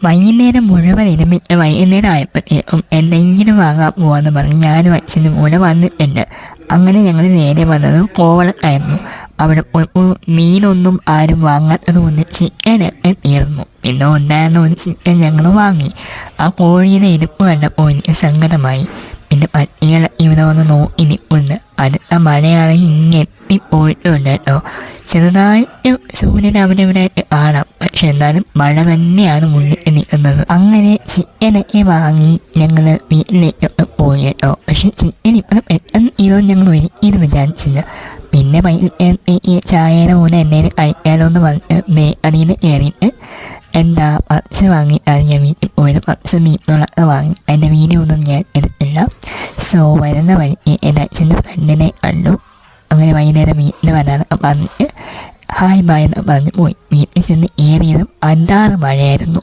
വൈകുന്നേരം മുഴുവൻ ഇരുമിട്ട് വൈകുന്നേരം ആയപ്പോഴത്തേക്കും എന്തെങ്കിലും വാങ്ങാൻ പോകാമെന്ന് പറഞ്ഞ് ഞാനും അച്ഛനും കൂടെ വന്നിട്ടുണ്ട്. അങ്ങനെ ഞങ്ങൾ നേരെ വന്നത് കോവളത്തായിരുന്നു. അവിടെ മീനൊന്നും ആരും വാങ്ങാത്തത് കൊണ്ട് ചിക്കനൊക്കെ തീർന്നു. പിന്നെ ഉണ്ടായിരുന്ന ഒരു ചിക്കൻ ഞങ്ങൾ വാങ്ങി. ആ കോഴിയുടെ ഇരിപ്പ് കണ്ടപ്പോൾ എനിക്ക് സങ്കടമായി. പിന്നെ പട്ടികൾ ഇവിടെ വന്ന് നോക്കി നിൽക്കുന്നു. അടുത്ത മഴയാണെങ്കിൽ ഇങ്ങെത്തിപ്പോയിട്ടുണ്ട് കേട്ടോ. ചെറുതായിട്ട് സൂര്യൻ അവിടെ ഇവിടെ കാണാം, പക്ഷെ എന്നാലും മഴ തന്നെയാണ് മുന്നിൽ നിൽക്കുന്നത്. അങ്ങനെ ചിക്കനൊക്കെ വാങ്ങി ഞങ്ങൾ വീട്ടിലേക്കൊക്കെ പോയി കേട്ടോ. പക്ഷെ ചിക്കൻ ഇപ്പം പെട്ടെന്ന് ഇതൊന്നും ഞങ്ങൾ ഒരിക്കലും വിചാരിച്ചില്ല. പിന്നെ വൈകുന്നേരത്തേക്ക് ചായയുടെ കൂടെ എന്തെങ്കിലും കഴിക്കാനോ എന്ന് പറഞ്ഞ് ബേക്കറിയിൽ കയറിയിട്ട് എന്താ പപ്സ് വാങ്ങിയിട്ടാണ് ഞാൻ വീട്ടിൽ പോയത്. പപ്സ് മീനുകളൊക്കെ വാങ്ങി. അതിൻ്റെ വീഡിയോ ഒന്നും ഞാൻ എടുത്തില്ല. സോ വരുന്ന വഴിക്ക് എൻ്റെ അച്ഛൻ്റെ ഫ്രണ്ടിനെ കണ്ടു. അങ്ങനെ വൈകുന്നേരം വീട്ടിൽ വരാനൊക്കെ പറഞ്ഞിട്ട് ഹായ് ബായ് എന്ന് പറഞ്ഞ് പോയി. വീട്ടിൽ ചെന്ന് ഏറിയതും 6 മഴയായിരുന്നു.